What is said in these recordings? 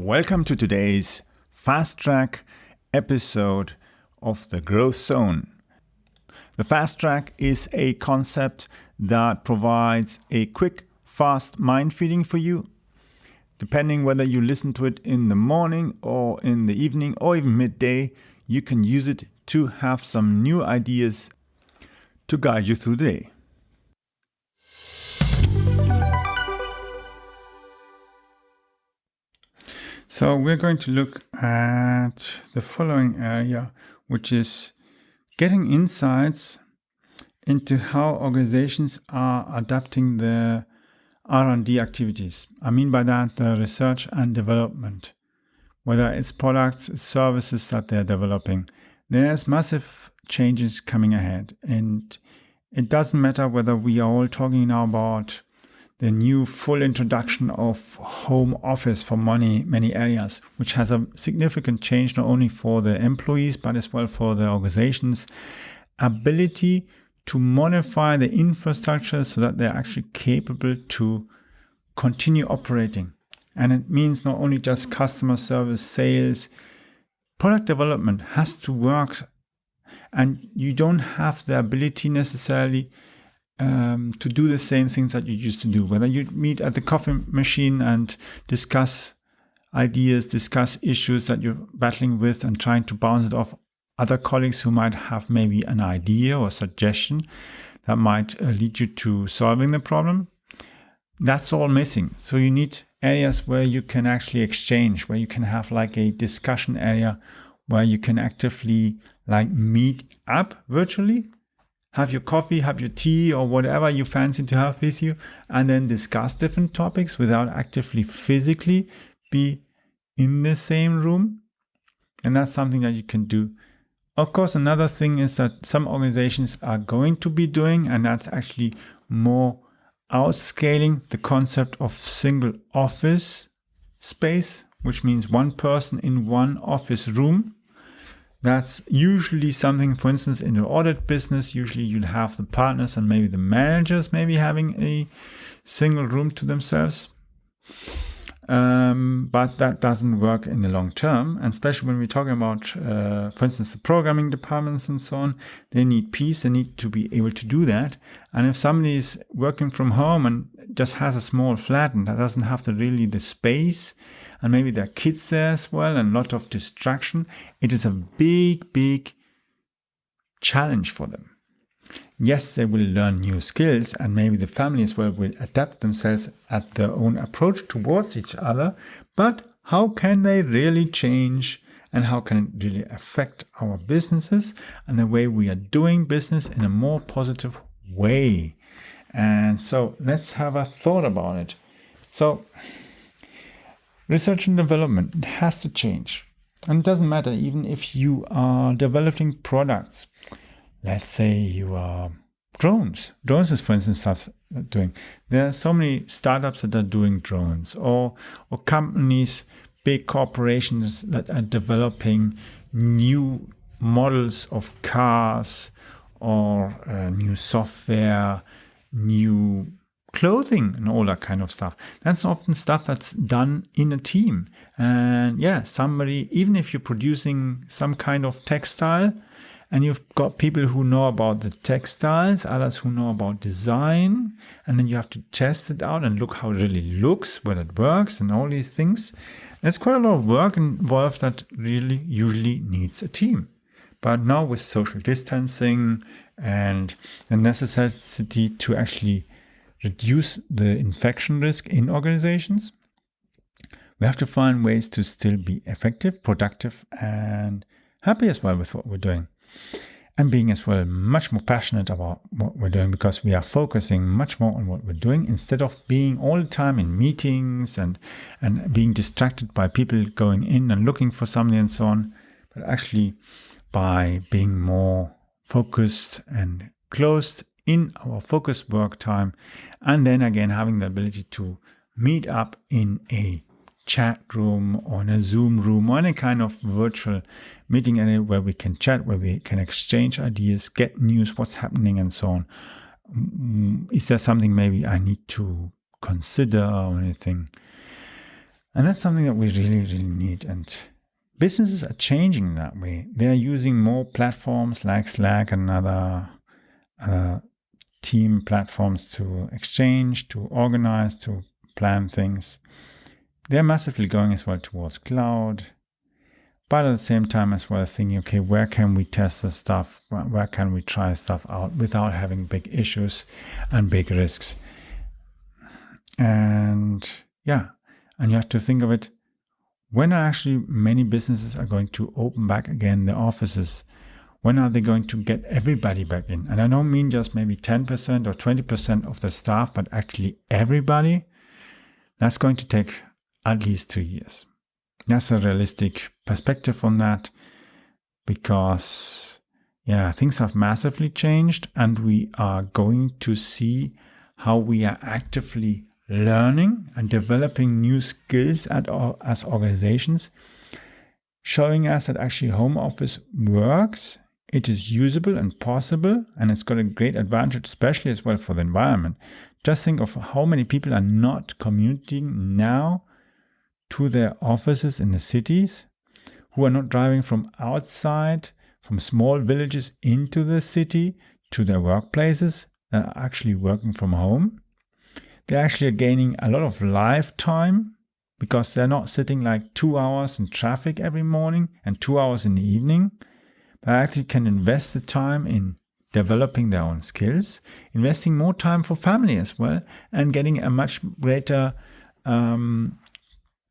Welcome to today's Fasttrack episode of the Growth Zone. The Fasttrack is a concept that provides a quick, fast mind feeding for you. Depending whether you listen to it in the morning or in the evening or even midday, you can use it to have some new ideas to guide you through the day. So we're going to look at the following area, which is getting insights into how organizations are adapting their R&D activities. I mean by that the research and development, whether it's products, services that they're developing. There's massive changes coming ahead, and it doesn't matter whether we are all talking now about the new full introduction of home office for many areas, which has a significant change not only for the employees but as well for the organization's ability to modify the infrastructure so that they're actually capable to continue operating. And it means not only just customer service, sales, product development has to work, and you don't have the ability necessarily to do the same things that you used to do. Whether you meet at the coffee machine and discuss ideas, discuss issues that you're battling with and trying to bounce it off other colleagues who might have maybe an idea or suggestion that might lead you to solving the problem. That's all missing. So you need areas where you can actually exchange, where you can have like a discussion area where you can actively like meet up virtually, have your coffee, have your tea or whatever you fancy to have with you, and then discuss different topics without actively physically be in the same room. And that's something that you can do. Of course, another thing is that some organizations are going to be doing, and that's actually more outscaling the concept of single office space, which means one person in one office room. That's usually something, for instance, in the audit business, usually you'll have the partners and maybe the managers maybe having a single room to themselves. But that doesn't work in the long term. And especially when we're talking about, for instance, the programming departments and so on, they need peace. They need to be able to do that. And if somebody is working from home and just has a small flat and that doesn't have the space, and maybe there are kids there as well and a lot of distraction, it is a big challenge for them. Yes, they will learn new skills, and maybe the family as well will adapt themselves at their own approach towards each other. But how can they really change, and how can it really affect our businesses and the way we are doing business in a more positive way? And so let's have a thought about it. So research and development, it has to change. And it doesn't matter even if you are developing products. Let's say you are drones. Drones is, for instance, stuff doing. There are so many startups that are doing drones, or companies, big corporations that are developing new models of cars or new software, new clothing and all that kind of stuff. That's often stuff that's done in a team. And yeah, somebody, even if you're producing some kind of textile, and you've got people who know about the textiles, others who know about design, and then you have to test it out and look how it really looks, whether it works, and all these things. There's quite a lot of work involved that really usually needs a team. But now with social distancing and the necessity to actually reduce the infection risk in organizations, we have to find ways to still be effective, productive, and happy as well with what we're doing. And being as well much more passionate about what we're doing, because we are focusing much more on what we're doing instead of being all the time in meetings and being distracted by people going in and looking for something and so on. But actually by being more focused and closed in our focused work time, and then again having the ability to meet up in a chat room or in a Zoom room or any kind of virtual meeting area where we can chat, where we can exchange ideas, get news, what's happening and so on. Is there something maybe I need to consider or anything? And that's something that we really, really need. And businesses are changing that way. They're using more platforms like Slack and other team platforms to exchange, to organize, to plan things. They're massively going as well towards cloud, but at the same time as well thinking, okay, where can we test the stuff? Where can we try stuff out without having big issues and big risks? And yeah, and you have to think of it, when are actually many businesses are going to open back again their offices? When are they going to get everybody back in? And I don't mean just maybe 10% or 20% of the staff, but actually everybody. That's going to take at least 2 years. That's a realistic perspective on that, because things have massively changed, and we are going to see how we are actively learning and developing new skills as organizations, showing us that actually home office works, it is usable and possible, and it's got a great advantage, especially as well for the environment. Just think of how many people are not commuting now to their offices in the cities, who are not driving from outside, from small villages into the city to their workplaces, that are actually working from home. They actually are gaining a lot of life time, because they're not sitting like 2 hours in traffic every morning and 2 hours in the evening, but actually can invest the time in developing their own skills, investing more time for family as well, and getting a much greater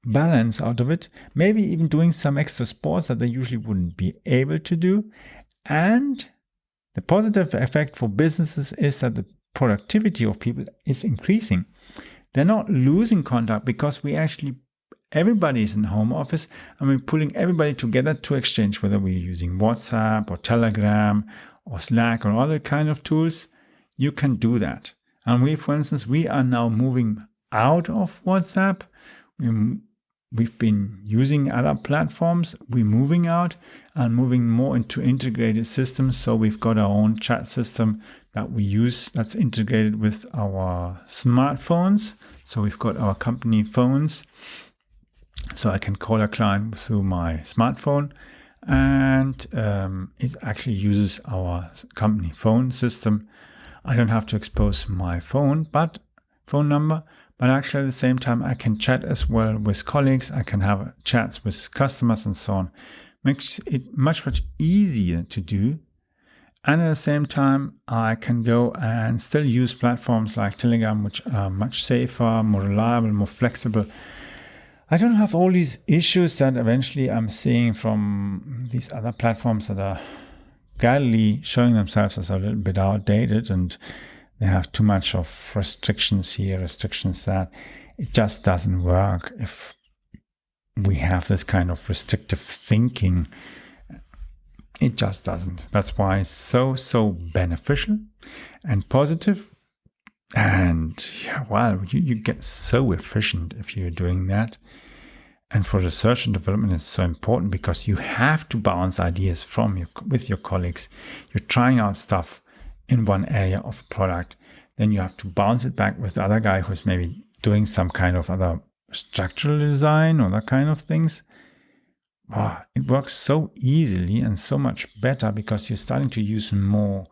balance out of it. Maybe even doing some extra sports that they usually wouldn't be able to do. And the positive effect for businesses is that the productivity of people is increasing. They're not losing contact, because everybody is in home office, and we're pulling everybody together to exchange, whether we're using WhatsApp or Telegram or Slack or other kind of tools. You can do that. And for instance, we are now moving out of WhatsApp. We've been using other platforms. We're moving out and moving more into integrated systems. So we've got our own chat system that we use that's integrated with our smartphones. So we've got our company phones. So I can call a client through my smartphone, and it actually uses our company phone system. I don't have to expose my phone number, but actually at the same time I can chat as well with colleagues. I can have chats with customers and so on. Makes it much easier to do. And at the same time, I can go and still use platforms like Telegram, which are much safer, more reliable, more flexible. I don't have all these issues that eventually I'm seeing from these other platforms that are gradually showing themselves as a little bit outdated, and they have too much of restrictions here, restrictions that. It just doesn't work if we have this kind of restrictive thinking. It just doesn't. That's why it's so beneficial and positive. And you get so efficient if you're doing that. And for research and development, it's so important, because you have to bounce ideas with your colleagues. You're trying out stuff in one area of a product, then you have to bounce it back with the other guy who's maybe doing some kind of other structural design or that kind of things. It works so easily and so much better, because you're starting to use more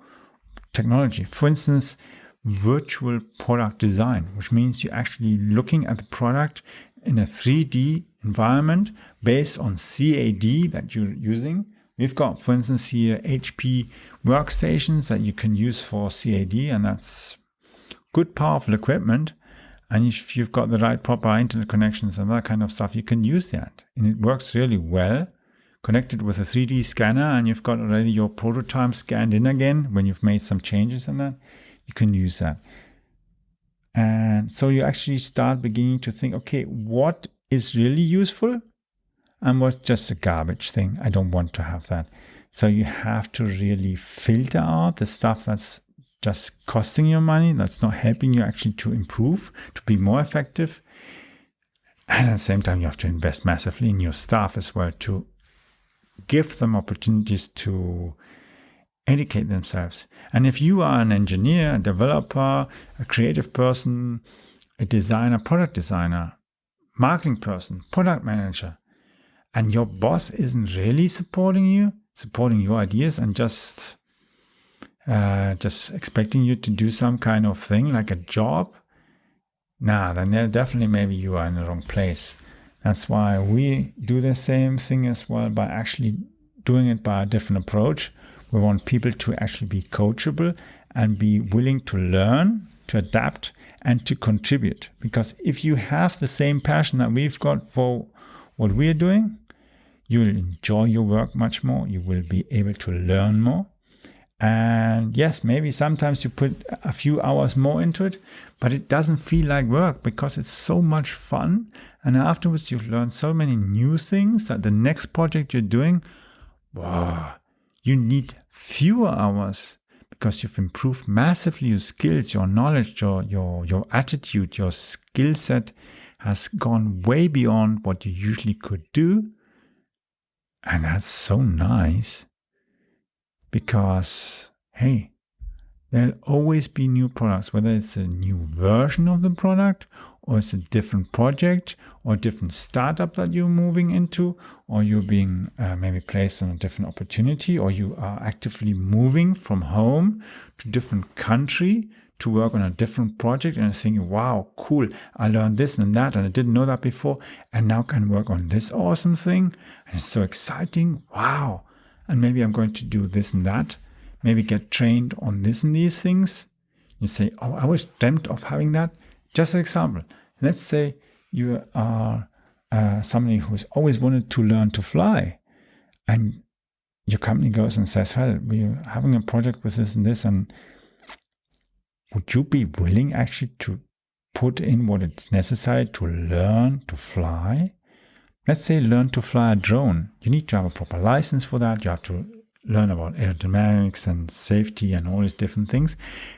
technology. For instance, virtual product design, which means you're actually looking at the product in a 3D environment based on CAD that you're using. We've got, for instance, here HP workstations that you can use for CAD, and that's good, powerful equipment. And if you've got the right proper internet connections and that kind of stuff, you can use that. And it works really well, connected with a 3D scanner, and you've got already your prototype scanned in again when you've made some changes in that. You can use that. And so you actually start beginning to think, okay, what is really useful and what's just a garbage thing? I don't want to have that. So you have to really filter out the stuff that's just costing you money, that's not helping you actually to improve, to be more effective. And at the same time, you have to invest massively in your staff as well, to give them opportunities to educate themselves. And if you are an engineer, a developer, a creative person, a designer, product designer, marketing person, product manager, and your boss isn't really supporting your ideas, and just expecting you to do some kind of thing like a job, then definitely maybe you are in the wrong place. That's why we do the same thing as well, by actually doing it by a different approach. We want people to actually be coachable and be willing to learn, to adapt, and to contribute. Because if you have the same passion that we've got for what we're doing, you'll enjoy your work much more. You will be able to learn more. And yes, maybe sometimes you put a few hours more into it, but it doesn't feel like work because it's so much fun. And afterwards, you've learned so many new things that the next project you're doing, wow, you need fewer hours because you've improved massively your skills, your knowledge, your attitude, your skill set has gone way beyond what you usually could do. And that's so nice. Because, hey, there'll always be new products, whether it's a new version of the product, or it's a different project, or a different startup that you're moving into, or you're being maybe placed on a different opportunity, or you are actively moving from home to a different country to work on a different project, and thinking, wow, cool, I learned this and that, and I didn't know that before, and now can work on this awesome thing, and it's so exciting, wow. And maybe I'm going to do this and that, maybe get trained on this and these things. You say, oh, I always dreamt of having that. Just an example. Let's say you are somebody who's always wanted to learn to fly, and your company goes and says, well, we're having a project with this and this, and would you be willing actually to put in what it's necessary to learn to fly? Let's say learn to fly a drone. You need to have a proper license for that. You have to learn about aerodynamics and safety and all these different things.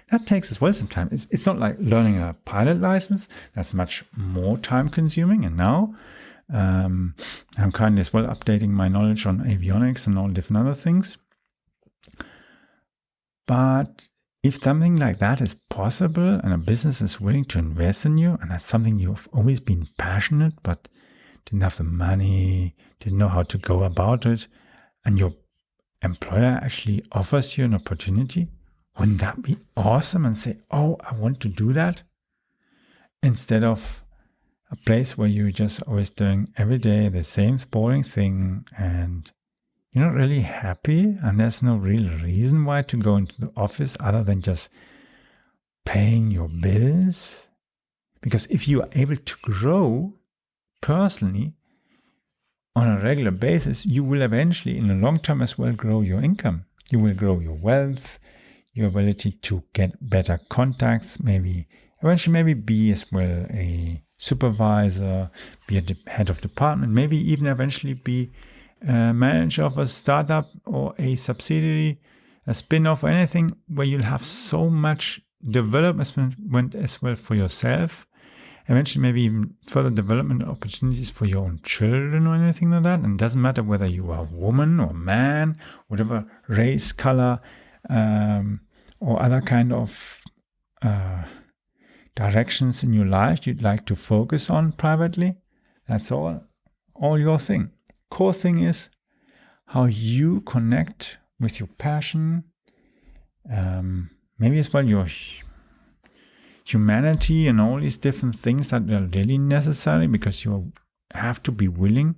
That takes as well some time. It's not like learning a pilot license. That's much more time consuming. And now I'm currently as well updating my knowledge on avionics and all different other things. But if something like that is possible and a business is willing to invest in you, and that's something you've always been passionate, but didn't have the money, didn't know how to go about it, and your employer actually offers you an opportunity, wouldn't that be awesome? And say, oh, I want to do that, instead of a place where you're just always doing every day the same boring thing, and you're not really happy, and there's no real reason why to go into the office other than just paying your bills. Because if you are able to grow personally on a regular basis, you will eventually in the long term as well grow your income. You will grow your wealth, your ability to get better contacts, eventually be as well a supervisor, be a head of department, maybe even eventually be a manager of a startup or a subsidiary, a spin-off, or anything where you'll have so much development as well for yourself. Eventually, maybe even further development opportunities for your own children or anything like that. And it doesn't matter whether you are a woman or man, whatever race, color, or other kind of directions in your life you'd like to focus on privately. That's all your thing. Core thing is how you connect with your passion, maybe as well your humanity and all these different things that are really necessary, because you have to be willing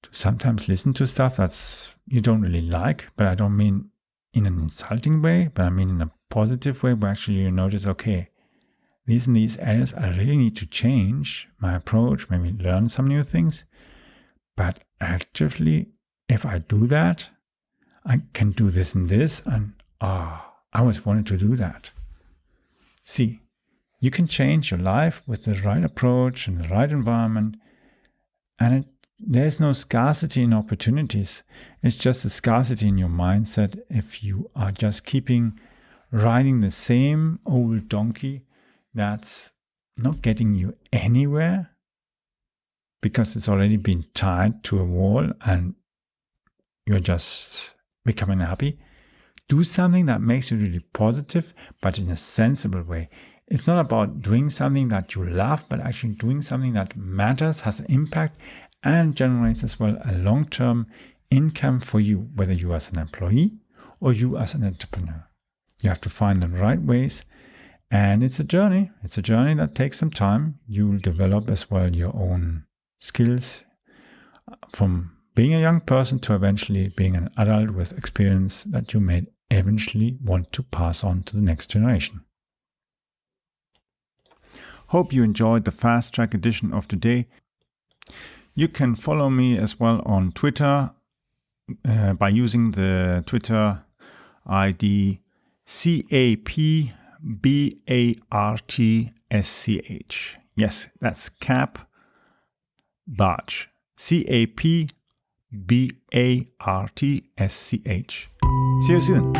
to sometimes listen to stuff that's you don't really like, but I don't mean in an insulting way, but I mean in a positive way, where actually you notice, okay, these and these areas I really need to change my approach, maybe learn some new things. But actively, if I do that, I can do this and this, and I always wanted to do that. See, you can change your life with the right approach and the right environment, and there's no scarcity in opportunities. It's just a scarcity in your mindset if you are just riding the same old donkey that's not getting you anywhere because it's already been tied to a wall and you're just becoming happy. Do something that makes you really positive, but in a sensible way. It's not about doing something that you love, but actually doing something that matters, has an impact, and generates as well a long-term income for you, whether you as an employee or you as an entrepreneur. You have to find the right ways, and it's a journey. It's a journey that takes some time. You will develop as well your own skills from being a young person to eventually being an adult with experience that you may eventually want to pass on to the next generation. Hope you enjoyed the Fast Track edition of today. You can follow me as well on Twitter by using the Twitter ID CAPBARTSCH. Yes, that's Cap Bartsch. CAPBARTSCH. See you soon.